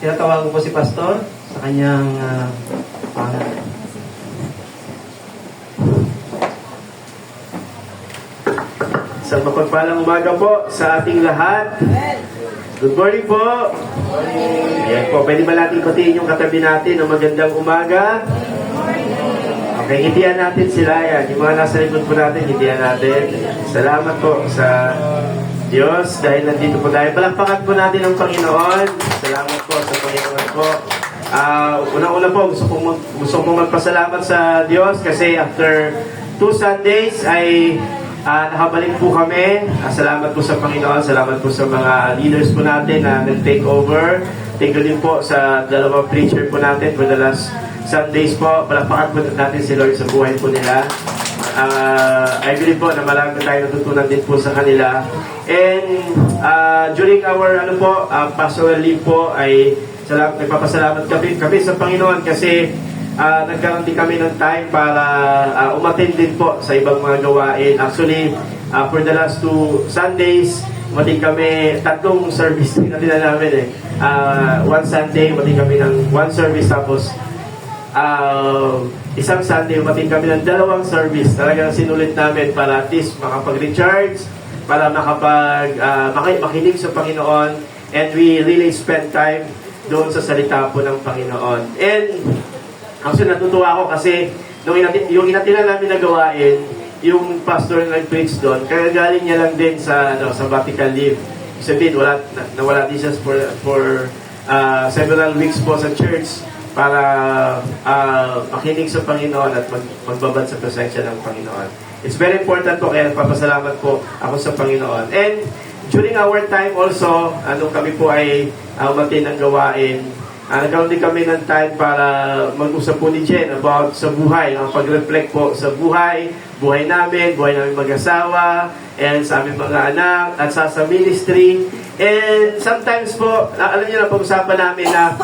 tinatawagan ko si Pastor sa kanyang pangalan. Sa mapagpalang umaga po sa ating lahat. Good morning po. Ayan po, pwede ba natin ikutin yung katabi natin ng magandang umaga? Okay, hitiyan natin sila. Yan. Yung mga nasa likod po natin, hitiyan natin. Salamat po sa Diyos dahil nandito po tayo. Palakpakan po natin ang Panginoon. Salamat po sa Panginoon po. Unang-una po, gusto kong magpasalamat sa Diyos kasi after 2 Sundays ay nakabalik po kami. Salamat po sa Panginoon. Salamat po sa mga leaders po natin na nag-take over. Thank you din po sa dalawang preacher po natin for the last Sundays po. Palakpakan po natin si Lord sa buhay po nila. I believe po na marami tayo natutunan din po sa kanila. And during our pastoral leave po ay nagpapasalamat kami sa Panginoon kasi nagkaroon din kami ng time para umattend din po sa ibang mga gawain. Actually, for the last 2 Sundays, umattend kami, 3 service na namin one Sunday, umattend kami ng 1 service, tapos isang Sunday, umattend kami ng 2 service. Talagang sinulit namin para at least makapag-recharge, para makinig sa Panginoon, and we really spend time doon sa salita po ng Panginoon. And actually, natutuwa ako kasi yung inatilan namin na gawain, yung pastor na nag-preach doon, kaya galing niya lang din sa sabbatical leave. Sabihin, nawala din siya for several weeks po sa church para makinig sa Panginoon at magbabad sa presensya ng Panginoon. It's very important po, kaya nagpapasalamat po ako sa Panginoon. And during our time also, kami po ay umatin ng gawain, nagkaroon din kami ng time para mag-usap po ni Jen about sa buhay, ang pag-reflect po sa buhay namin mag-asawa, and sa aming mga anak, at sa ministry. And sometimes po, alam niyo na, pag-usapan namin na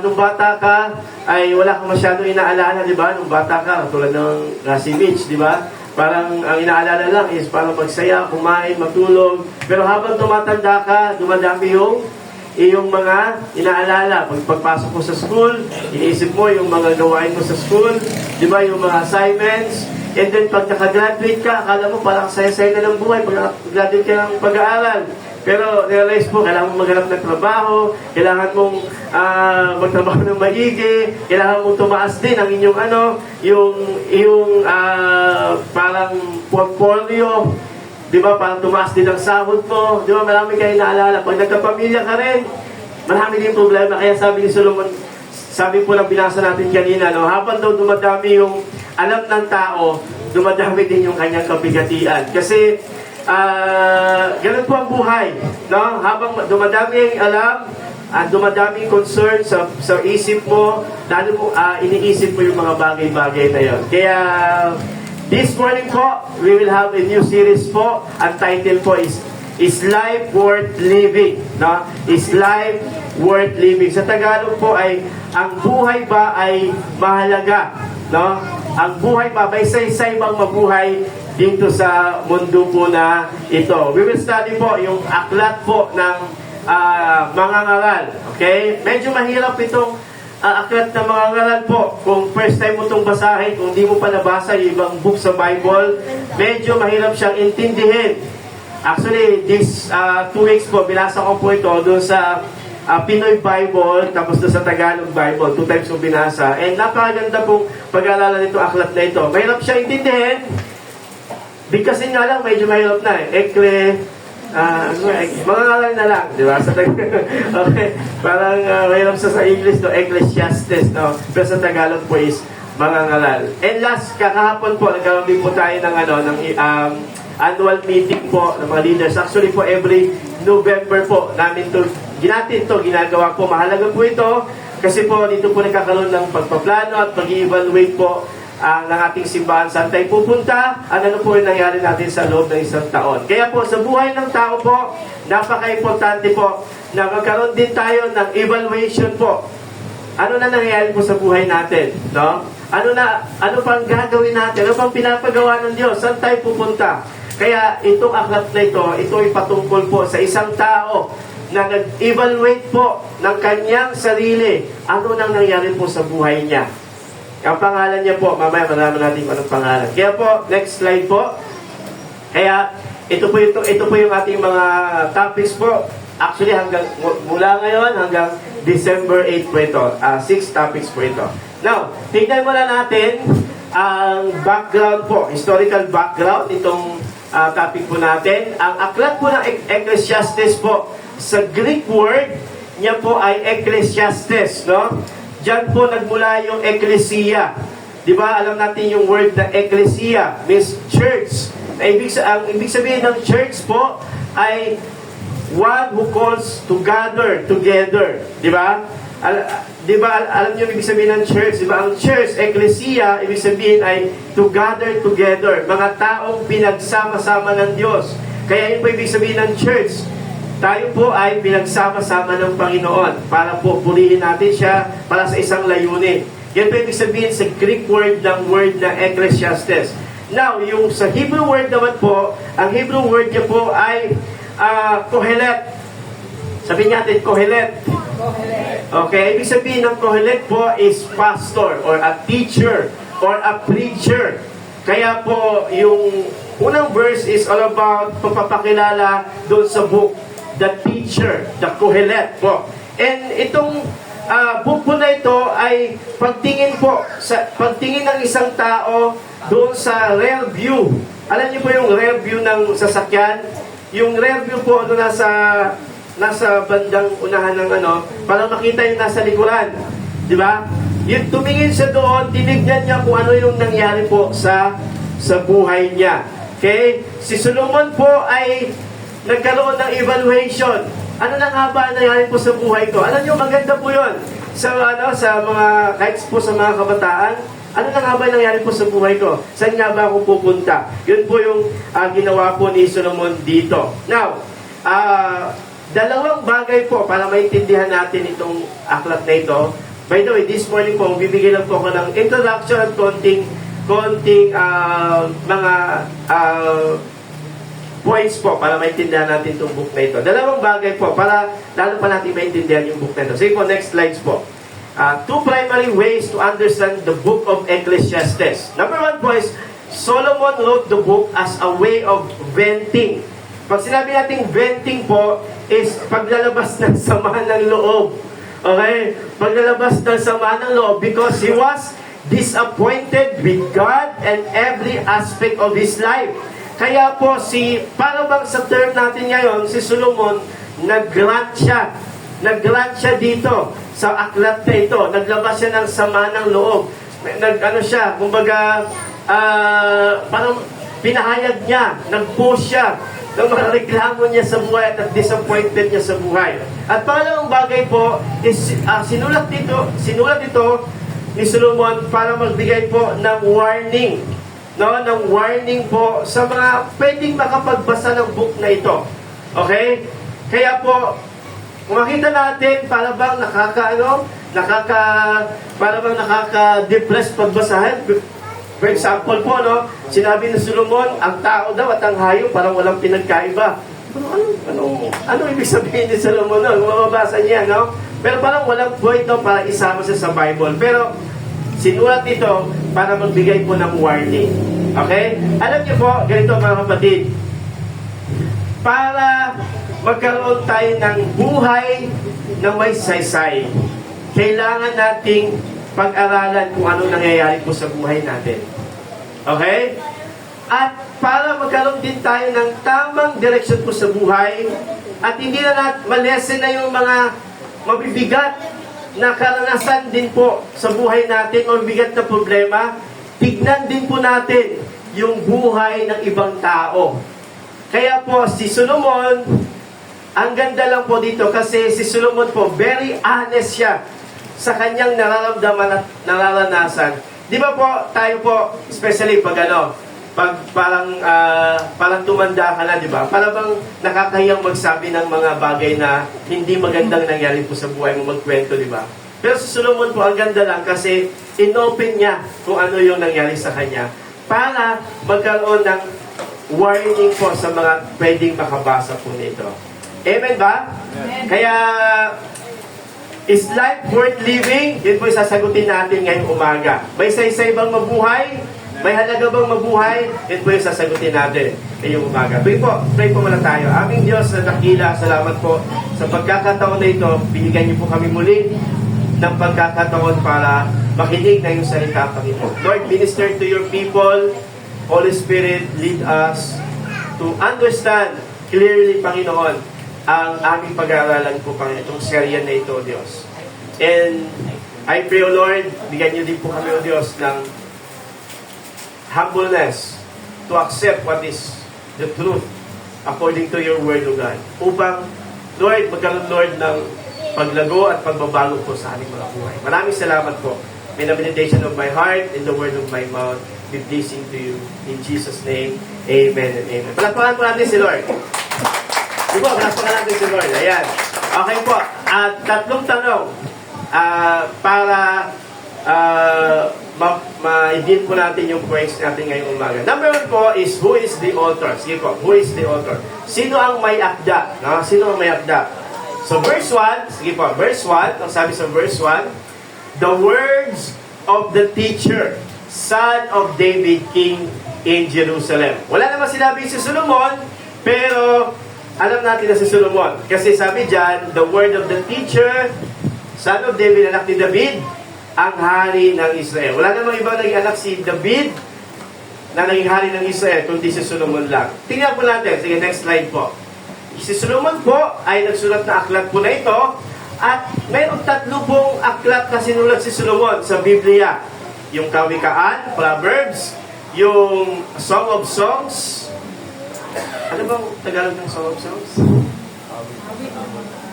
nung bata ka, ay wala kang masyadong inaalala, di ba? Nung bata ka, tulad ng si Mitch, di ba? Parang ang inaalala lang is parang magsaya, kumain, matulog. Pero habang tumatanda ka, dumadami yung mga inaalala. Pagpasok mo sa school, iniisip mo yung mga gawain mo sa school, di ba, yung mga assignments. And then pag nakagraduate ka, akala mo parang saya-saya na ng buhay pag graduate ka ng pag-aaral. Pero realize mo, kailangan mong maghanap ng trabaho, kailangan mong magtrabaho ng maigi, kailangan mong tumaas din ang inyong yung parang portfolio. Di ba, parang tumaas din ang sahod mo. Di ba, marami kayo naalala. Pag nagkapamilya ka rin, marami din problema. Kaya sabi ni Solomon, sabi po lang binasa natin kanina, habang daw dumadami yung alam ng tao, dumadami din yung kanyang kabigatian. Kasi, ganun po ang buhay. No? Habang dumadami ang alam, at dumadami yung concern sa isip mo, lalo mo, iniisip mo yung mga bagay-bagay na yun. Kaya, this morning po, we will have a new series po. Ang title po is Life Worth Living. No? Is Life Worth Living. Sa Tagalog po ay, ang buhay ba ay mahalaga? No? Ang buhay ba, may isa-isa bang mabuhay dito sa mundo po na ito? We will study po yung aklat po ng mga ngaral. Okay? Medyo mahirap itong aklat na mga ngaral po. Kung first time mo itong basahin, kung di mo pa nabasa yung ibang book sa Bible, medyo mahirap siyang intindihin. Actually, this 2 weeks po, binasa ko po ito doon sa Pinoy Bible, tapos doon sa Tagalog Bible. 2 times ko binasa. And napakaganda pong pag-aalala nito, aklat na ito. Mahirap siyang intindihin. Bigkasin nga lang, medyo mahirap na mga ngalan na lang, di ba? Okay. Parang mahirap sa English, Ecclesiastes, no? Pero sa Tagalog po is mga ngalan. And last, kakahapon po, nagkaroon din po tayo ng annual meeting po ng mga leaders. Actually po, every November po, ginagawa po. Mahalaga po ito, kasi po, dito po nagkakaroon ng pagpaplano at pag-i-evaluate po ng ating simbahan, saan tayo pupunta, at ano po yung nangyari natin sa loob ng isang taon. Kaya po, sa buhay ng tao po, napaka-importante po na magkaroon din tayo ng evaluation po. Ano na nangyari po sa buhay natin? No? Ano pang gagawin natin? Ano pang pinapagawa ng Diyos? Saan tayo pupunta? Kaya itong aklat na ito ay patungkol po sa isang tao na nag-evaluate po ng kanyang sarili. Ano nang nangyari po sa buhay niya? Ang pangalan niya po, mamaya malaman natin kung anong pangalan. Kaya po, next slide po. Kaya, ito po yung ating mga topics po. Actually, mula ngayon hanggang December 8 po ito. 6 topics po ito. Now, tignan muna natin ang background po, historical background itong topic po natin. Ang aklat po ng Ecclesiastes po, sa Greek word niya po ay Ecclesiastes, no? Diyan po nagmula yung Ecclesia. Di ba? Alam natin yung word na Ecclesia means church. Ang ibig sabihin ng church po ay one who calls to gather together. Di ba? Di ba, alam niyo ibig sabihin ng church? Di ba? Ang church, Ecclesia, ibig sabihin ay to gather together. Mga taong pinagsama-sama ng Diyos. Kaya yun po ibig sabihin ng church. Tayo po ay pinagsama-sama ng Panginoon para po purihin natin siya para sa isang layunin. Yan po ibig sabihin sa Greek word ng word na Ecclesiastes. Now, yung sa Hebrew word naman po, ang Hebrew word niya po ay Kohelet. Sabihin natin, Kohelet. Okay, ibig sabihin ng Kohelet po is pastor or a teacher or a preacher. Kaya po, yung unang verse is all about pagpapakilala doon sa book, the teacher, the Kohelet po. And itong book po na ito ay pagtingin ng isang tao doon sa rear view. Alam niyo po yung rear view ng sasakyan? Yung rear view po, nasa bandang unahan ng para makita yung nasa likuran. Di ba? Yung tumingin siya doon, tinignan niya kung ano yung nangyari po sa buhay niya. Okay? Si Solomon po ay nagkaroon ng evaluation. Ano na nga ba nangyari po sa buhay ko? Alam niyo, maganda po yun. Sa mga, kahit po sa mga kabataan, ano na nga ba nangyari po sa buhay ko? Saan nga ba ako pupunta? Yun po yung ginawa po ni Solomon dito. Now, dalawang bagay po para maintindihan natin itong aklat na ito. By the way, this morning po, bibigyan lang po ako ng introduction at konting mga points po para maintindihan natin itong book na ito. Dalawang bagay po para lalo pa natin maintindihan yung book na ito. Sige po, next slides po. Two primary ways to understand the book of Ecclesiastes. Number one po is, Solomon wrote the book as a way of venting. Pag sinabi natin venting po, is paglalabas ng sama ng loob. Okay? Paglalabas ng sama ng loob because he was disappointed with God and every aspect of his life. Kaya po para bang sa term natin ngayon, si Solomon, nag-grant siya dito sa aklat na ito. Naglabas siya ng sama ng loob. Kumbaga, parang pinahayag niya, nag-push siya ng mga reklamo niya sa buhay at disappointed niya sa buhay. At pangalawang bagay po is sinulat ito ni Solomon para magbigay po ng warning. Ng warning po sa mga pwedeng makapagbasa ng book na ito. Okay? Kaya po, kung makita natin, para bang nakaka-depress pagbasahan. For example po, sinabi ni Solomon, ang tao daw at ang hayop parang walang pinagkaiba. Ano ibig sabihin ni Solomon? Mababasa niya, no? Pero parang walang point para isama siya sa Bible. Pero sinulat ito para magbigay po ng warning. Okay? Alam niyo po, ganito mga kapatid, para magkaroon tayo ng buhay na may saysay, kailangan nating pag-aralan kung ano nangyayari po sa buhay natin. Okay? At para magkaroon din tayo ng tamang direksyon po sa buhay, at hindi na malesen na yung mga mabibigat na karanasan din po sa buhay natin o bigat na problema, tignan din po natin yung buhay ng ibang tao. Kaya po si Solomon, ang ganda lang po dito kasi si Solomon po, very honest siya sa kanyang nararamdaman at nararanasan. Di ba po, tayo po, especially pag parang tumanda ka na, di ba? Para bang nakakahiyang magsabi ng mga bagay na hindi magandang nangyari po sa buhay mo, magkwento, di ba? Pero si Solomon po, ang ganda lang kasi inopen niya kung ano yung nangyari sa kanya para magkaroon ng warning po sa mga pwedeng makabasa po nito. Amen ba? Amen. Kaya, is life worth living? Yun po yung sasagutin natin ngayong umaga. May saysay bang mabuhay? May halaga bang mabuhay? Yun po yung sasagutin natin ngayong umaga. Pray po muna tayo. Aming Diyos na dakila, salamat po sa pagkakataon na ito. Binigyan niyo po kami muli ng pagkakataon para makinig na yung salita, Panginoon. Lord, minister to your people. Holy Spirit, lead us to understand clearly, Panginoon, ang aming pag-aaralan po, Panginoon, itong serye na ito, Diyos. And I pray, O Lord, bigyan niyo din po kami, O Diyos, ng humbleness to accept what is the truth according to your word, O God. Upang, Lord, magkaroon, Lord, ng paglago at pagbabago po sa aming mga buhay. Maraming salamat po. May the meditation of my heart and the word of my mouth be pleasing to you. In Jesus' name, amen and amen. Palakpakan po natin si Lord. Diba, palakpakan natin si Lord. Ayan. Okay po. At tatlong tanong para ma-edit po natin yung points natin ngayong umaga. Number 1 po is, who is the author? Sige po, who is the author? Sino ang may akda? No? Sino ang may akda? So verse 1, sige po, verse 1, ang sabi sa verse 1, the words of the teacher, son of David, king in Jerusalem. Wala naman sinabi si Solomon, pero alam natin na si Solomon. Kasi sabi dyan, the word of the teacher, son of David, anak ni David, ang hari ng Israel. Wala namang ibang naging anak si David na naging hari ng Israel, kundi si Solomon lang. Tingnan po natin. Sige, next slide po. Si Solomon po ay nagsulat na aklat po na ito at mayroong 3 pong aklat na sinulat si Solomon sa Biblia. Yung Kawikaan, Proverbs, yung Song of Songs. Ano bang Tagalog ng Song of Songs?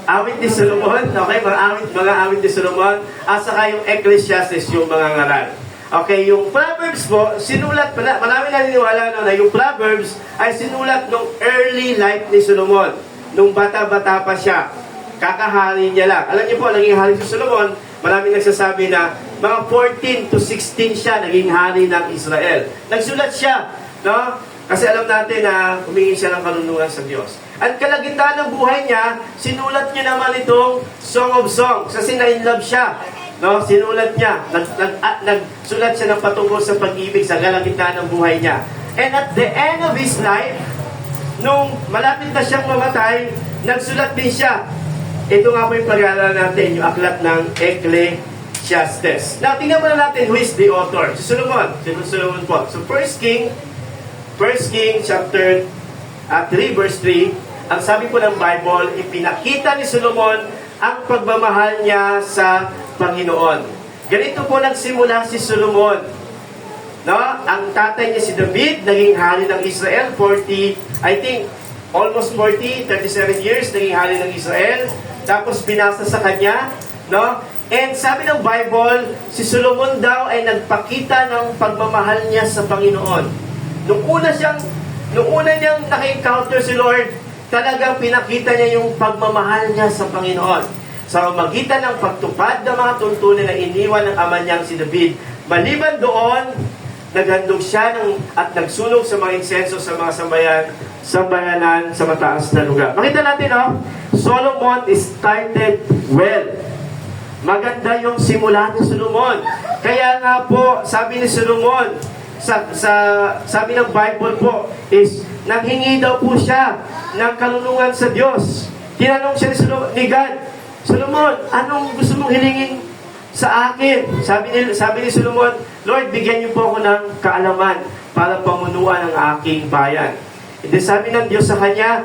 Awit ni Solomon. Okay, mga awit ni Solomon. At saka yung Ecclesiastes, yung mga ngaral. Okay, yung Proverbs po, sinulat, marami naniniwala na yung Proverbs ay sinulat nung early life ni Solomon. Nung bata-bata pa siya. Kakahari niya lang. Alam niyo po, naging hari si Solomon, maraming nagsasabi na mga 14 to 16 siya naging hari ng Israel. Nagsulat siya, no? Kasi alam natin na humingi siya ng karunungan sa Diyos. At kalagitnaan ng buhay niya, sinulat niya naman itong Song of Songs. Kasi na-inlove siya. No, sinulat niya, nagsulat siya ng patungkol sa pag-ibig sa kalagitnaan ng buhay niya. And at the end of his life, nung malapit na siyang mamatay, nagsulat din siya. Ito nga po yung pag-aaral natin, yung aklat ng Ecclesiastes. Now, tingnan muna natin who is the author. Si Solomon. Si Solomon po. So, 1 King chapter 3 verse 3, ang sabi po ng Bible, ipinakita ni Solomon ang pagmamahal niya sa Panginoon. Ganito po nagsimula si Solomon. No? Ang tatay niya si David, naging hari ng Israel, almost 37 years, naging hari ng Israel. Tapos pinasa sa kanya, no? And sabi ng Bible, si Solomon daw ay nagpakita ng pagmamahal niya sa Panginoon. Nung una niyang naka-encounter si Lord, talagang pinakita niya yung pagmamahal niya sa Panginoon. Sa magitan ng pagtupad ng mga tuntunin na iniwan ng ama niyang si David. Maliban doon, naghandog siya at nagsunog sa mga insenso sa mga sambayanan sa mataas na lugar. Makita natin, Solomon started well. Maganda yung simula ni Solomon. Kaya nga po, sabi ni Solomon, sabi ng Bible po, is nanghingi daw po siya ng karunungan sa Diyos. Tinanong siya ni God, Solomon, anong gusto mong hilingin sa akin? Sabi ni Solomon, Lord, bigyan niyo po ako ng kaalaman para pamunuan ang aking bayan. And then sabi ng Diyos sa kanya,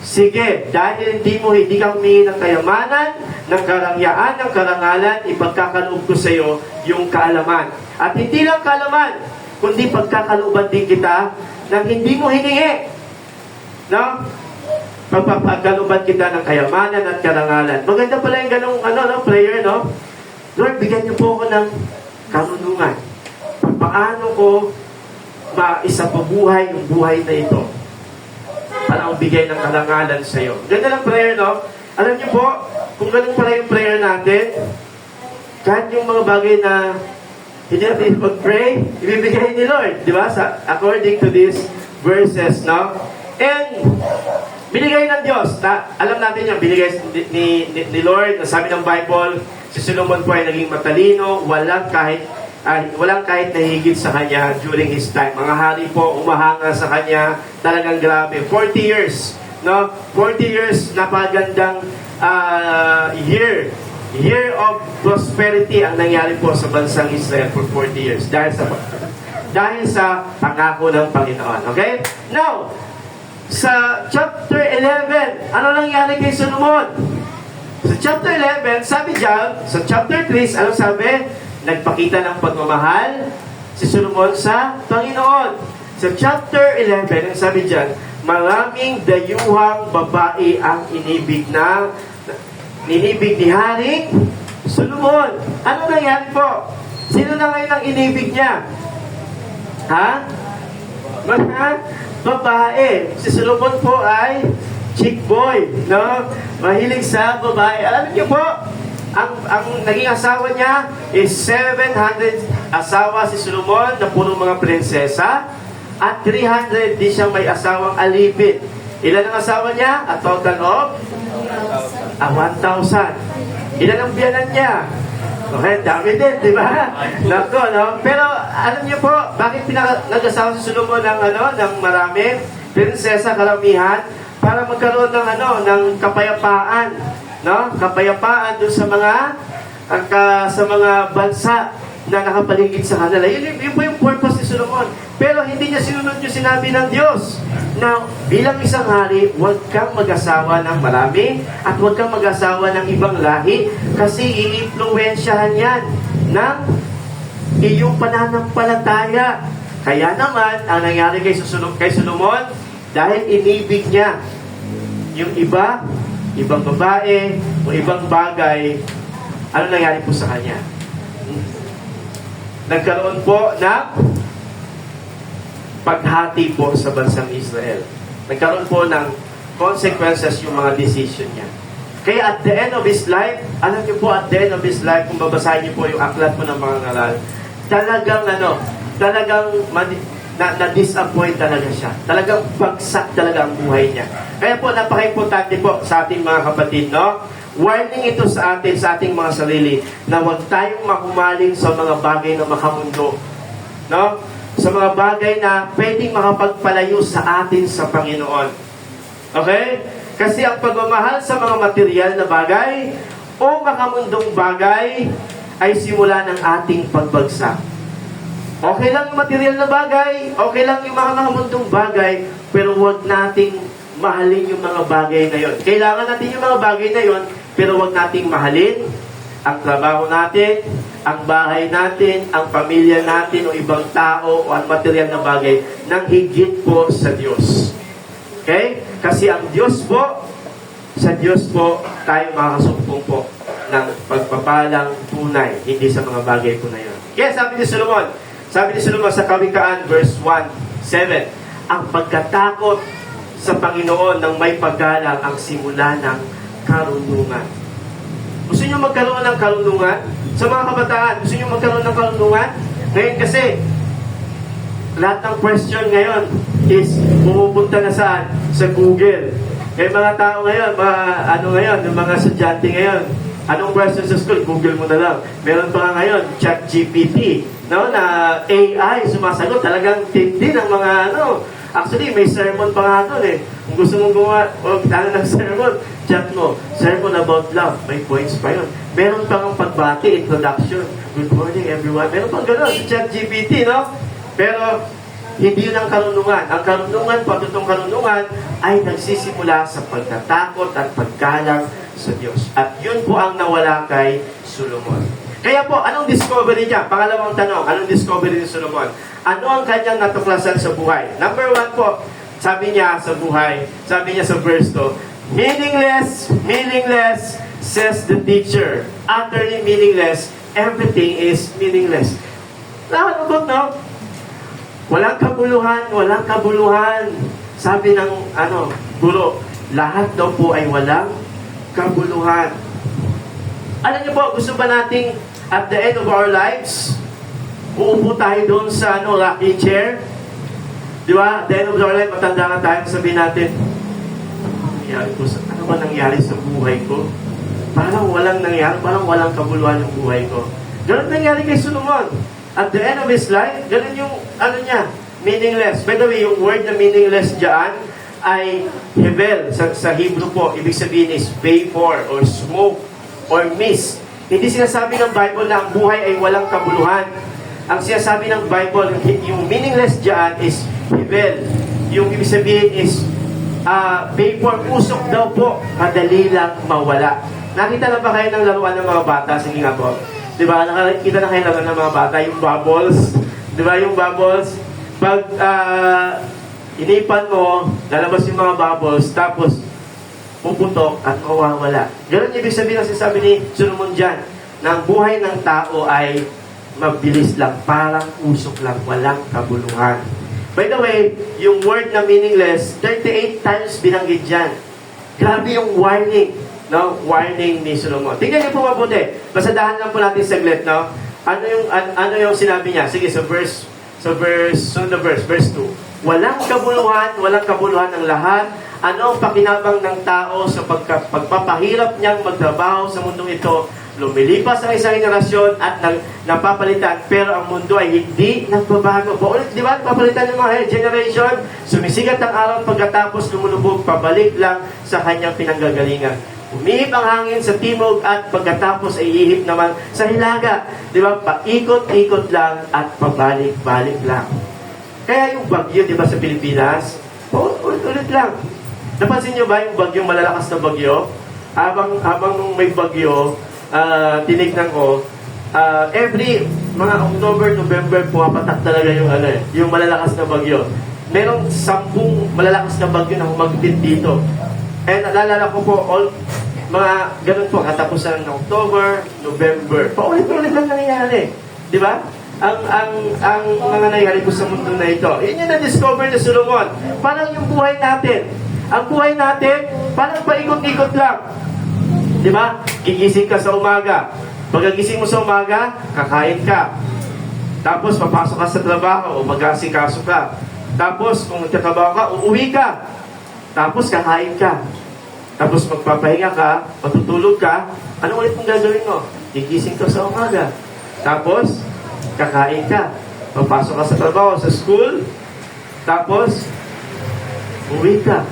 sige, dahil hindi ka humingi ng kayamanan, ng karangyaan, ng karangalan, ipagkakaloob ko sa iyo yung kaalaman. At hindi lang kaalaman, kundi pagkakalooban din kita ng hindi mo hiningi. No? Pagpapagkalooban kita ng kayamanan at karangalan. Maganda pala yung ganong prayer, no? Lord, bigyan niyo po ako ng karunungan. Paano ko maisapabuhay yung buhay na ito? Para bigay ng karangalan sa iyo. Ganda ng prayer, no? Alam niyo po, kung ganun pala yung prayer natin, kahit yung mga bagay na hindi natin mag-pray, ibibigay ni Lord. Di ba? According to these verses, no? And Binigay ng Diyos. Alam natin yan, binigay ni Lord. Sabi ng Bible, si Solomon po ay naging matalino, walang kahit nahigit sa kanya during his time. Mga hari po, umahanga sa kanya, talagang grabe. 40 years, no? 40 years, napagandang year of prosperity ang nangyari po sa bansang Israel for 40 years dahil sa pangako ng Panginoon. Okay? Now, sa chapter 11, ano nangyari kay Solomon? Sa chapter 11, sabi diyan, sa chapter 3, ano sabi? Nagpakita ng pagmamahal si Solomon sa Panginoon. Sa chapter 11, ang sabi diyan, maraming dayuhang babae ang inibig ni Haring Solomon. Ano nangyari po? Sino na ngayon ang inibig niya? Ha? Mga babae. Si Solomon po ay chick boy, no? Mahilig sa babae. Alam niyo po, ang naging asawa niya is 700 asawa si Solomon na puro mga prinsesa at 300 di siya may asawang alipin. Ilan ang asawa niya? A total of 1,000. Ilan ang biyanan niya? Okay, dami din, di ba? Nako, no? Pero alam niyo po, bakit nag-asawa si Solomon ng marami? Prinsesa, karamihan, para magkaroon ng kapayapaan, no? Kapayapaan doon sa mga bansa na nakapaligid sa kanila. Yun po yung purpose ni Solomon. Pero hindi niya sinunod yung sinabi ng Diyos na bilang isang hari, huwag kang mag-asawa ng marami at huwag kang mag-asawa ng ibang lahi kasi i-influensyahan yan ng iyong pananampalataya. Kaya naman, ang nangyari kay Solomon, dahil inibig niya yung ibang babae o ibang bagay, ano nangyari po sa kanya? Nagkaroon po ng paghati po sa bansang Israel. Nagkaroon po ng consequences yung mga decision niya. Kaya at the end of his life, alam niyo po, at the end of his life, kung babasahin niyo po yung aklat po ng mga ngaral, talagang na-disappoint talaga siya. Talagang bagsak talaga ang buhay niya. Kaya po, napaka-importante po sa ating mga kapatid, no? Warning ito sa atin, sa ating mga sarili, na huwag tayong mahumaling sa mga bagay na makamundo. No? Sa mga bagay na pwedeng makapagpalayo sa atin sa Panginoon. Okay? Kasi ang pagmamahal sa mga material na bagay o makamundong bagay ay simula ng ating pagbagsak. Okay lang yung material na bagay, okay lang yung mga makamundong bagay, pero huwag nating mahalin yung mga bagay na yon. Kailangan natin yung mga bagay na yon, pero huwag nating mahalin ang trabaho natin, ang bahay natin, ang pamilya natin, o ibang tao, o ang material na bagay, nang higit po sa Diyos. Okay? Kasi ang Diyos po, sa Diyos po, tayo makakasumpong po ng pagpapalang tunay, hindi sa mga bagay po na yun. Kaya sabi ni Solomon sa Kawikaan, verse 1:7, ang pagkatakot sa Panginoon ng may paggalang ang simula ng karunungan. Gusto niyo magkaroon ng karunungan? Sa mga kabataan, gusto niyo magkaroon ng karunungan? Ngayon kasi, lahat ng question ngayon is pumupunta na saan? Sa Google. Kaya mga tao ngayon, yung mga estudyante ngayon, anong question sa school? Google mo na lang. Meron pa nga ngayon, ChatGPT, no, na AI sumasagot. Talagang tindi ng mga Actually, may sermon pa nga doon eh. Kung gusto mong gumawa ng sermon, chat mo. Sermon about love. May points pa yun. Meron pa ng pagbati, introduction. Good morning everyone. Meron pang gano'n sa ChatGPT, no? Pero, hindi yun ang karunungan. Ang karunungan, patutong karunungan, ay nagsisimula sa pagtatakot at paggalang sa Diyos. At yun po ang nawala kay Solomon. Kaya po, anong discovery niya? Pangalawang tanong, anong discovery ni Solomon? Ano ang kanyang natuklasan sa buhay? Number 1 po, sabi niya sa buhay, sabi niya sa verse 2, meaningless, says the teacher. Utterly meaningless, everything is meaningless. Nakalugot, no? Walang kabuluhan. Sabi ng, guro, lahat daw po ay walang kabuluhan. Alam niyo po, gusto ba nating at the end of our lives, uupo tayo doon sa rocking chair? Di ba? At the end of our life, matanda na tayo, sabihin natin, ano ba nangyari sa buhay ko? Parang walang nangyari, parang walang kabuluhan yung buhay ko. Ganun nangyari kay Solomon. At the end of his life, ganun yung, meaningless. By the way, yung word na meaningless dyan ay hevel. Sa Hebrew po, ibig sabihin is vapor or smoke or mist. Hindi sinasabi ng Bible na ang buhay ay walang kabuluhan. Ang sinasabi ng Bible, yung meaningless dyan is hevel. Yung ibig sabihin is vapor, usok daw po, madali lang mawala. Nakita na ba kayo ng laruan ng mga bata? Sige nga po. Diba? Nakita na kayo laruan ng mga bata, yung bubbles. Diba? Yung bubbles. Pag inipan mo, lalabas yung mga bubbles, tapos puputok at mawawala. Ganun ibig sabihin ang sinasabi ni Solomon dyan, na ang buhay ng tao ay mabilis lang, parang usok lang, walang kabuluhan. By the way, yung word na meaningless, 38 times binanggit dyan. Grabe yung warning, no? Warning ni Solomon. Tingnan niyo po mabuti. Basadahan lang po natin saglit, no? Ano yung sinabi niya? Sige, verse 2. Walang kabuluhan ng lahat. Ano ang pakinabang ng tao sa pagpapahirap niyang magtrabaho sa mundong ito? Lumilipas ang isang henerasyon at napapalitan, pero ang mundo ay hindi nagbabago. Paulit, di ba? Napapalitan ng mga generation, sumisigat ang araw pagkatapos lumulubog, pabalik lang sa kanyang pinanggagalingan. Umihip ang hangin sa timog at pagkatapos ay ihip naman sa hilaga. Di ba? Paikot-ikot lang at pabalik-balik lang. Kaya yung bagyo, di ba, sa Pilipinas, ulit lang. Napansin nyo ba yung bagyong malalakas na bagyo? Habang nung may bagyo, tinignan ko, every mga October, November, pumapatak talaga yung malalakas na bagyo. Merong 10 malalakas na bagyo na humagpit dito. And naalala ko po, mga ganun po, katapusan ng October, November, paulit-ulit lang nangyayari. Di ba? Ang mga nangyayari po sa mundo na ito. Yun yung na-discover ni Solomon. Parang yung buhay natin. Ang buhay natin, parang paikot-ikot lang. Di ba? Gigising ka sa umaga. Pagkagising mo sa umaga, kakain ka. Tapos, papasok ka sa trabaho o mag-asikaso ka. Tapos, kung nagtatrabaho ka, uuwi ka. Tapos, kakain ka. Tapos, magpapahinga ka, matutulog ka. Ano ulit mong gagawin mo? Gigising ka sa umaga. Tapos, kakain ka. Papasok ka sa trabaho, sa school. Tapos, uuwi ka.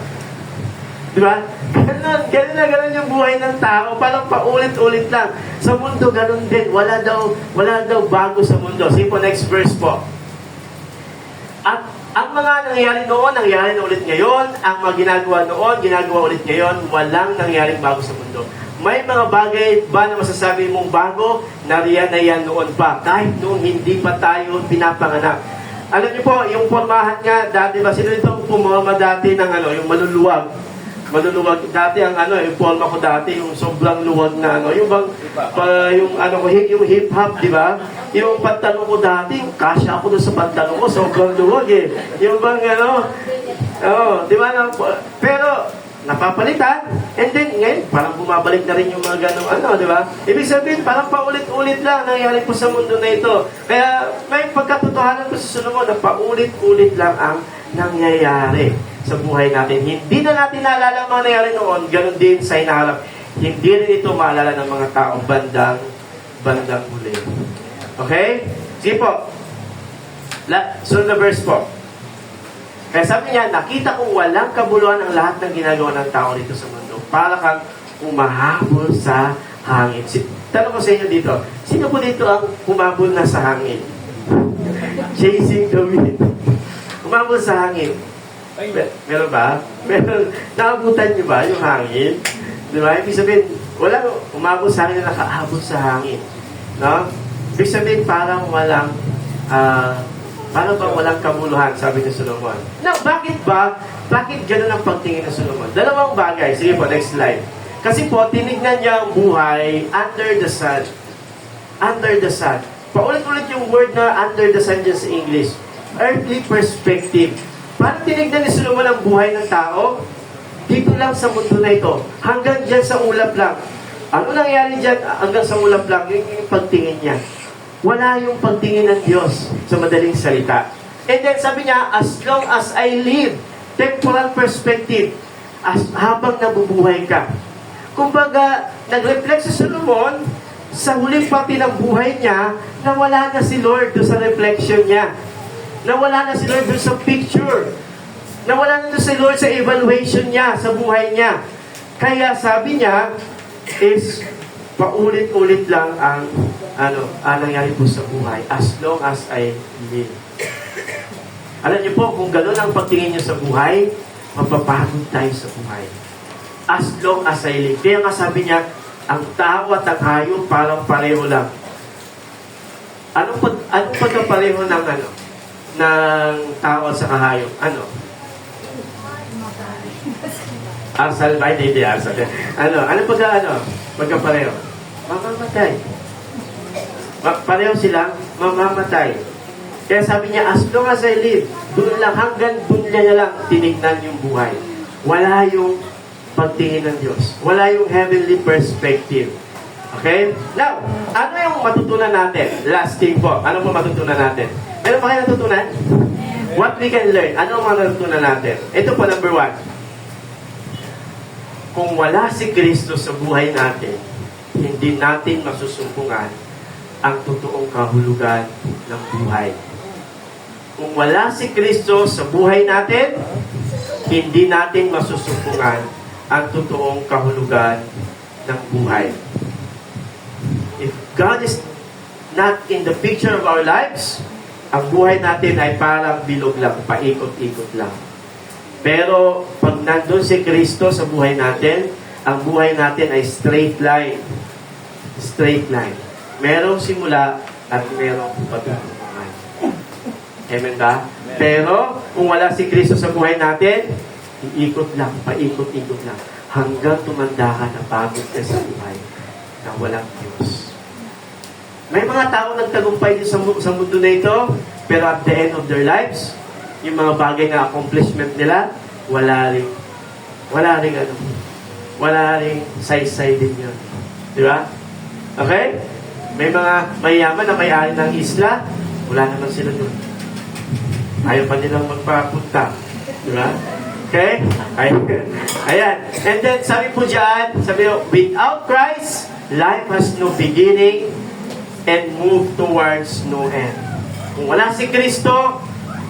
Diba? Ganun yung buhay ng tao. Parang paulit-ulit lang. Sa mundo, ganun din. Wala daw bago sa mundo. Sige po, next verse po. At ang mga nangyari noon, nangyari na ulit ngayon. Ang mga ginagawa noon, ginagawa ulit ngayon. Walang nangyaring bago sa mundo. May mga bagay ba na masasabi mong bago? Nariyan na yan noon pa. Kahit noong hindi pa tayo pinapanganak. Alam niyo po, yung formahan nga, dati ba, sino itong pumorma dati ng yung maluluwag? Dati ang yung forma ko dati, yung sobrang luwag na yung bang, yung hip hop, di ba? Yung pantalon ko dati, yung kasya ako doon sa pantalon ko, sobrang luwag eh. Yung bang di ba? Pero, napapalitan, and then, ngayon, parang bumabalik na rin yung mga ganong di ba? Ibig sabihin, parang paulit-ulit lang nangyayari po sa mundo na ito. Kaya, may pagkatotohanan po sa Solomon na paulit-ulit lang ang nangyayari sa buhay natin. Hindi na natin naalala ang mga nangyari noon, ganun din sa hinaharap. Hindi rin ito maalala ng mga tao bandang huli. Okay? Sige po. Sunod na verse po. Kaya sabi niya, nakita kong walang kabuluhan ang lahat ng ginagawa ng tao dito sa mundo. Para kang umahabol sa hangin. Tanong ko sa inyo dito, sino po dito ang humabol na sa hangin? Chasing the wind. Umabol sa hangin. Meron ba? Meron. Naabutan niyo ba yung hangin? Di ba? Ibig sabihin, walang umabol sa hangin na nakaabot sa hangin. No? Ibig sabihin, parang walang kabuluhan, sabi ni Solomon. Now, bakit ganun ang pagtingin ng Solomon? Dalawang bagay. Sige po, next slide. Kasi po, tinignan niya ang buhay under the sun. Under the sun. Paulit-ulit yung word na under the sun dyan sa English. Earthly perspective. Paano tinignan ni Solomon ang buhay ng tao? Dito lang sa mundo na ito. Hanggang dyan sa ulap lang. Ano nangyari dyan hanggang sa ulap lang? Yung pagtingin niya. Wala yung pagtingin ng Diyos sa madaling salita. And then sabi niya, as long as I live, temporal perspective. habang nabubuhay ka. Kumbaga, nag-reflect si Solomon sa huling parte ng buhay niya, nawala na si Lord doon sa reflection niya. Nawala na si Lord doon sa picture. Nawala na doon si Lord sa evaluation niya, sa buhay niya. Kaya sabi niya, is paulit-ulit lang ang nangyari po sa buhay, as long as I live. Alam niyo po, kung gano'n ang pagtingin niyo sa buhay, mapapagod tayo sa buhay. As long as I live. Kaya nga sabi niya, ang tao at ang hayop parang pareho lang. Anong pagkapareho ng tao at sa hayop? Arsal ba? Hindi arsal. Pagkapareho? Mamamatay. Pareho silang mamamatay. Kaya sabi niya, as long as I live, doon lang, hanggang doon niya lang tinignan yung buhay. Wala yung pagtingin ng Diyos. Wala yung heavenly perspective. Okay? Now, ano yung matutunan natin? Last thing po. Ano po matutunan natin? Meron pa kayo natutunan? What we can learn. Ano ang matutunan natin? Ito po, number 1. Kung wala si Kristo sa buhay natin, hindi natin masusumpungan ang totoong kahulugan ng buhay. Kung wala si Kristo sa buhay natin, hindi natin masusumpungan ang totoong kahulugan ng buhay. If God is not in the picture of our lives, ang buhay natin ay parang bilog lang, paikot-ikot lang. Pero pag nandun si Kristo sa buhay natin, ang buhay natin ay straight line. Straight line. Merong simula at merong patutunguhan. Amen ba? Pero kung wala si Kristo sa buhay natin, iikot lang, paikot-ikot lang. Hanggang tumanda ka na pagod ka sa buhay na walang Diyos. May mga tao nagtagumpay din sa mundo na ito, pero at the end of their lives, yung mga bagay na accomplishment nila, wala ring saysay din yun. Di ba? Okay? May mga mayaman na may-ari ng isla, wala naman sila doon. Ayaw pa nilang magpapunta. Di ba? Okay? Ayan. And then, sabi po dyan, without Christ, life has no beginning and move towards no end. Kung wala si Kristo,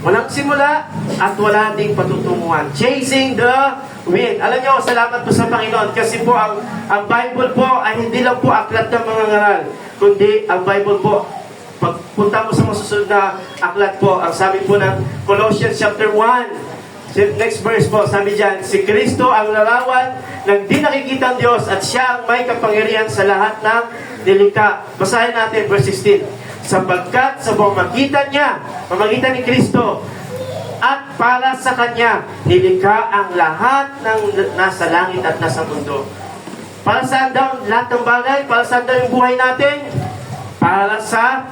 walang simula at wala ding patutunguhan. Chasing the wind. Alam nyo, salamat po sa Panginoon kasi po ang Bible po ay hindi lang po aklat ng mga ngaral, kundi ang Bible po, pagpunta mo sa masusunod na aklat po, ang sabi po ng Colossians chapter 1, next verse po, sabi dyan, si Kristo ang larawan ng di nakikitang Diyos at siya ang may kapangyarihan sa lahat ng nilikha. Basahin natin verse 16. Sapagkat sa pamamagitan ni Kristo, at para sa Kanya, nilikha ang lahat ng nasa langit at nasa mundo. Para saan daw lahat ng bagay? Para saan daw yung buhay natin? Para sa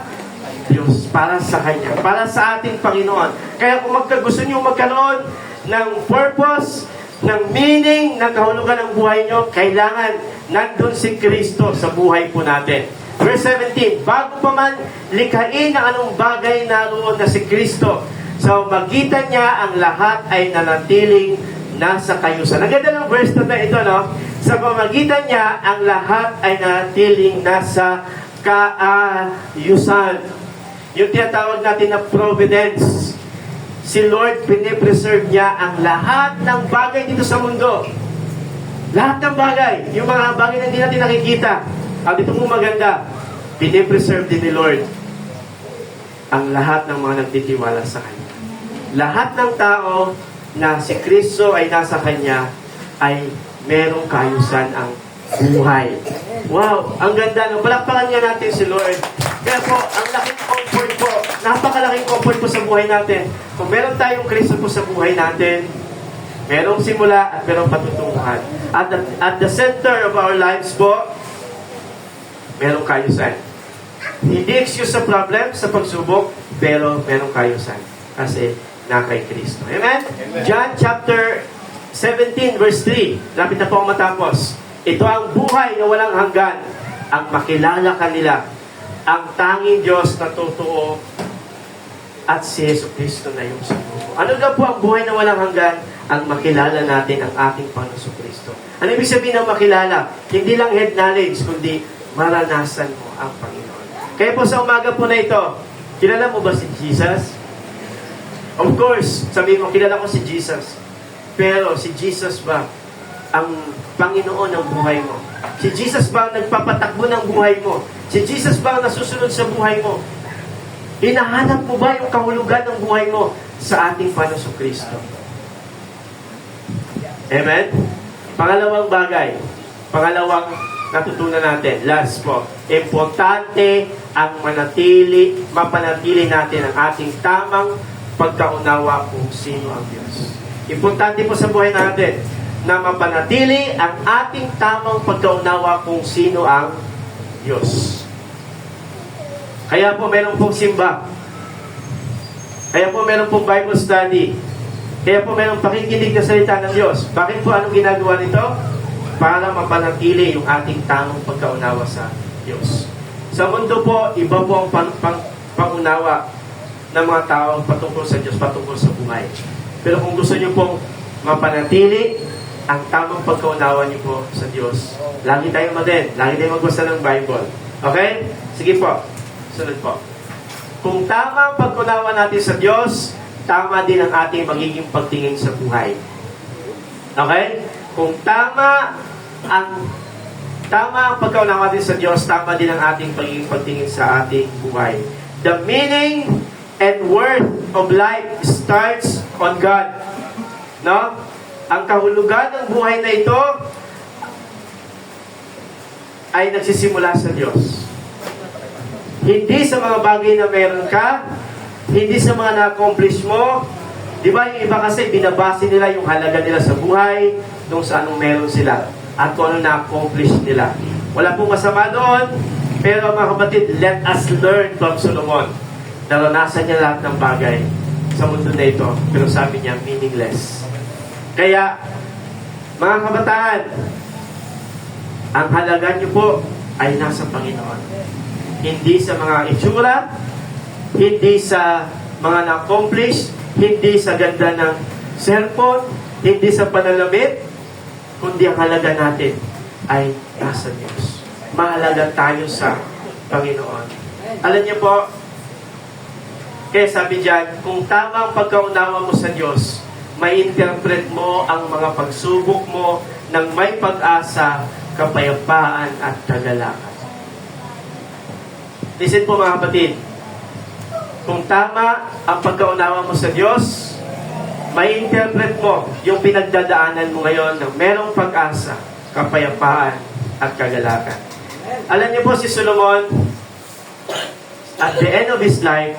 Diyos, para sa Kanya, para sa ating Panginoon. Kaya kung gusto nyo magkaroon ng purpose, ng meaning, ng kahulugan ng buhay nyo, kailangan nandun si Kristo sa buhay po natin. Verse 17, bago pa man likhain ang anong bagay naroon na si Kristo, sa magitan niya ang lahat ay nanatiling nasa kayusan. Ang ganda ng verse na ito, no? Sa pamagitan niya, ang lahat ay nanatiling nasa kaayusan. Yung tinatawag natin na providence. Si Lord, pinipreserve niya ang lahat ng bagay dito sa mundo. Lahat ng bagay. Yung mga bagay na hindi natin nakikita. Dito mo maganda. Pinipreserve din ni Lord ang lahat ng mga nagtitiwala sa Kanya. Lahat ng tao na si Kristo ay nasa Kanya ay merong kaayusan ang buhay. Wow! Ang ganda. Palakpakan niya natin si Lord. Kaya po, ang laking comfort po, napakalaking comfort po sa buhay natin. Kung meron tayong Kristo po sa buhay natin, merong simula at merong patutunguhan. At the center of our lives po, merong kayusan. Hindi excuse sa problem, sa pagsubok, pero merong kayusan. Kasi na kay Kristo. Amen? John chapter 17 verse 3. Lapit na po ang matapos. Ito ang buhay na walang hanggan. Ang makilala kanila. Ang tanging Diyos na totoo at si Yesu Kristo na yung sumunod. Ano daw po ang buhay na walang hanggan? ang makilala natin ang ating Panginoon Kristo. Ano ibig sabihin ng makilala? Hindi lang head knowledge, kundi maranasan mo ang Panginoon. Kaya po sa umaga po na ito, kilala mo ba si Jesus? Of course, sabihin mo, kilala ko si Jesus. Pero si Jesus ba ang Panginoon ng buhay mo? Si Jesus ba ang nagpapatakbo ng buhay mo? Si Jesus ba ang nasusunod sa buhay mo? Hinahanap mo ba yung kahulugan ng buhay mo sa ating Panginoon Kristo? Amen? Pangalawang bagay, pangalawang natutunan natin, last po, importante ang mapanatili natin ang ating tamang pagkaunawa kung sino ang Diyos. Importante po sa buhay natin na mapanatili ang ating tamang pagkaunawa kung sino ang Diyos. Kaya po meron pong simba. Kaya po meron pong Bible study. Kaya po meron pakikinig na salita ng Diyos. Bakit po anong ginagawa nito? Para mapanatili yung ating tamang pagkaunawa sa Diyos. Sa mundo po, iba po ang pangunawa ng mga tao patungkol sa Diyos, patungkol sa buhay. Pero kung gusto nyo pong mapanatili ang tamang pagkaunawa nyo po sa Diyos, lagi tayo lagi tayo magbasa ng Bible. Okay? Sige po. Sunod po. Kung tama ang pagkaunawa natin sa Diyos, tama din ang ating magiging pagtingin sa buhay. Okay? Kung tama ang pagkaunawa natin sa Diyos, tama din ang ating magiging pagtingin sa ating buhay. The meaning and worth of life starts on God. No? Ang kahulugan ng buhay na ito ay nagsisimula sa Diyos. Hindi sa mga bagay na meron ka, hindi sa mga na-accomplish mo. Di ba yung iba kasi binabase nila yung halaga nila sa buhay kung sa anong meron sila at kung ano na-accomplish nila. Wala pong masama doon, pero mga kapatid, let us learn from Solomon. Naranasan niya lahat ng bagay sa mundo na ito, pero sabi niya, meaningless. Kaya, mga kabataan, ang halaga niyo po ay nasa Panginoon. Hindi sa mga itsura, hindi sa mga na-accomplish, hindi sa ganda ng cellphone, hindi sa pananamit, kundi ang halaga natin ay nasa Diyos. Mahalaga tayo sa Panginoon. Alam niyo po, kaya sabi diyan, kung tama ang pagkaunawa mo sa Diyos, may interpret mo ang mga pagsubok mo ng may pag-asa, kapayapaan at kagalakan. Listen po mga kapatid, kung tama ang pagkaunawa mo sa Diyos, may interpret mo yung pinagdadaanan mo ngayon ng merong pag-asa, kapayapaan at kagalakan. Alam niyo po si Solomon, at the end of his life,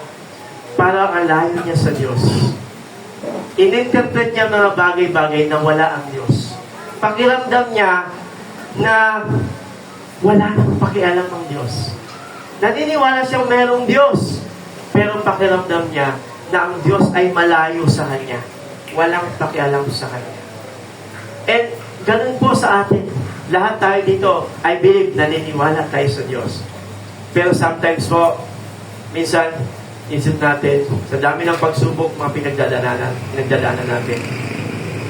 parang ang layo niya sa Diyos. Ininterpret niya mga bagay-bagay na wala ang Diyos. Pakiramdam niya na wala nang pakialam ang Diyos. Naniniwala siyang merong Diyos, pero pakiramdam niya na ang Diyos ay malayo sa kanya. Walang pakialam sa kanya. And ganun po sa atin. Lahat tayo dito, I believe, naniniwala tayo sa Diyos. Pero sometimes po, minsan, isip natin, sa dami ng pagsubok, mga pinagdadaanan natin,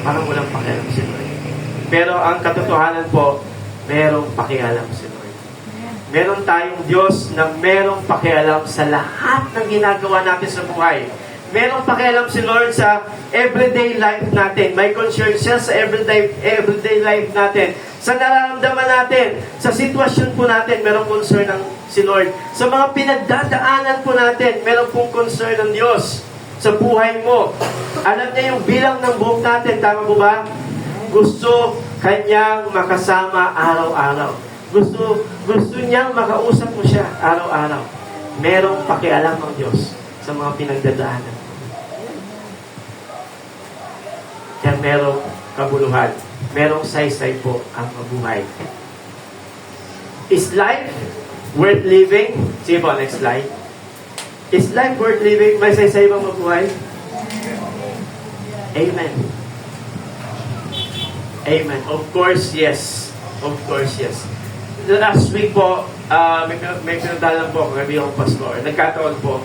parang walang pakialam si Lord. Pero ang katotohanan po, merong pakialam si Lord. Meron tayong Diyos na merong pakialam sa lahat ng ginagawa natin sa buhay. Merong pakialam si Lord sa everyday life natin. May concern siya sa everyday life natin. Sa nararamdaman natin, sa sitwasyon po natin, merong concern si Lord. Sa mga pinagdadaanan po natin, meron pong concern ng Diyos sa buhay mo. Alam niya yung bilang ng buhok natin, tama po ba? Gusto kanyang makasama araw-araw. Gusto niyang makausap mo siya araw-araw. Merong pakialam ng Diyos sa mga pinagdadaanan. Kaya merong kabuluhan. Merong saysay po ang mabuhay. Is life worth living? Sige po, next slide. Is life worth living? May saysay bang mabuhay? Amen. Amen. Of course, yes. Of course, yes. Last week po, may pinadalan po kaibigan kong pastor. Nagkataon po,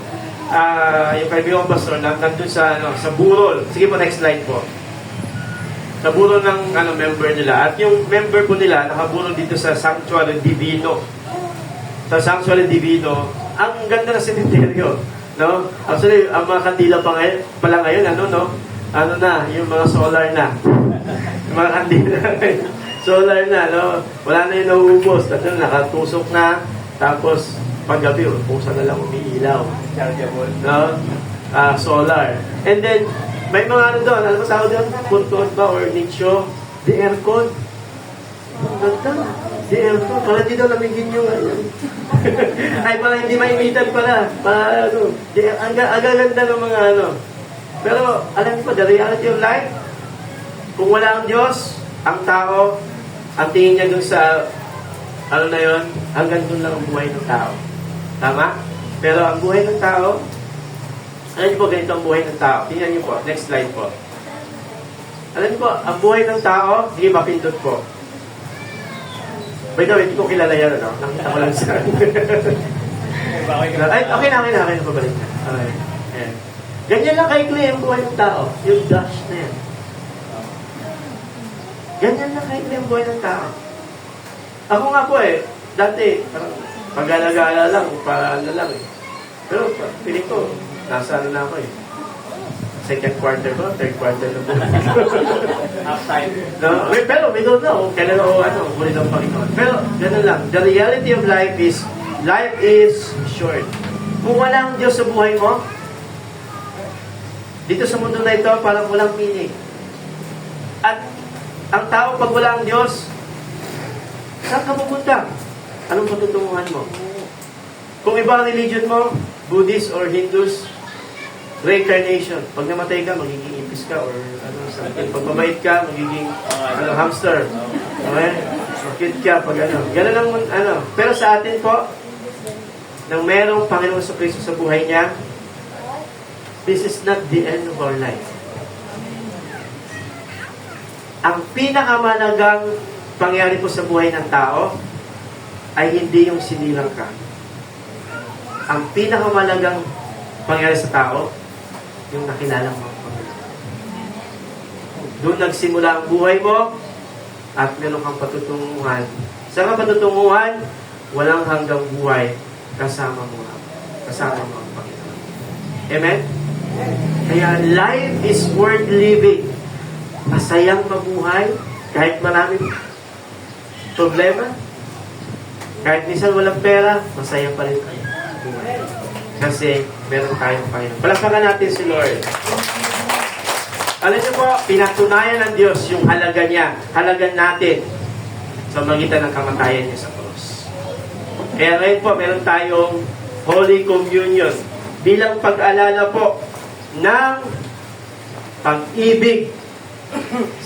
yung kaibigan kong pastor nandun sa Burol. Sige po, next slide po. Naburo ng member nila. At yung member po nila, nakaburo dito sa Sanctuary Divino. Sa Sanctuary Divino, ang ganda ng cemeteryo. No? Actually, ang mga kandila pala ngayon, ano na, yung mga solar na. Yung mga kandila solar na, no? Wala na yung nauubos. Nakatusok na. Tapos, paggabi, kung saan na lang umiilaw. Chargeable. No? Solar. And then, may mga doon, alam mo tawag doon? Puntot ba or nicho? The aircon. Ang ganda. The aircon. Pala di daw namigin yung ay, pala hindi maimitan pala. Ang gaganda ng mga Pero, alam niyo po, the reality of life, kung wala ang Diyos, ang tao, ang tingin niya doon sa, na yun, hanggang doon lang ang buhay ng tao. Tama? Pero ang buhay ng tao, alam niyo po, ganito ang buhay ng tao. Tingnan niyo po, next slide po. Alam niyo po, ang buhay ng tao, sige, mapindot po. By the way, hindi ko kilala yan, nakita ko lang siya. Ay, okay na, pabalik na. Okay. Ayan. Ganyan lang kaikli ang buhay ng tao. Yung dash na yan. Ganyan lang kaikli ang buhay ng tao. Ako nga po dati, parang pag-alagala lang, lang Pero, piling ko, nasa na ako second quarter ko, third quarter na po. Half time. No, pero we don't know kailan muli ng Panginoon. Pero, gano'n lang. The reality of life is short. Kung wala ang Diyos sa buhay mo, dito sa mundo na ito, parang walang meaning. At, ang tao, pag wala ang Diyos, saan ka pupunta? Anong patutunguhan mo? Kung iba ang religion mo, Buddhist or Hindus, reincarnation. Pag namatay ka, magiging ipis ka or something. Pag mabait ka, magiging hamster. Okay? Makit ka pag Ganun lang Pero sa atin po, nang merong Panginoon sa Kristo sa buhay niya, this is not the end of our life. Ang pinakamalagang pangyari po sa buhay ng tao ay hindi yung sinilang ka. Ang pinakamalagang pangyari sa tao, yung nakilala mo ang Panginoon. Doon nagsimula ang buhay mo at meron kang patutunguhan. Sa kang patutunguhan, walang hanggang buhay kasama mo ang Panginoon. Amen? Kaya life is worth living. Masayang mabuhay kahit maraming problema. Kahit minsan walang pera, masaya pa rin tayo buhay. Kasi meron tayong Panginoon. Palakpakan natin si Lord. Alam niyo po, pinatunayan ng Diyos yung halaga niya, halaga natin sa magitan ng kamatayan niya sa cross. Kaya ngayon po, meron tayong Holy Communion bilang pag-alala po ng pag-ibig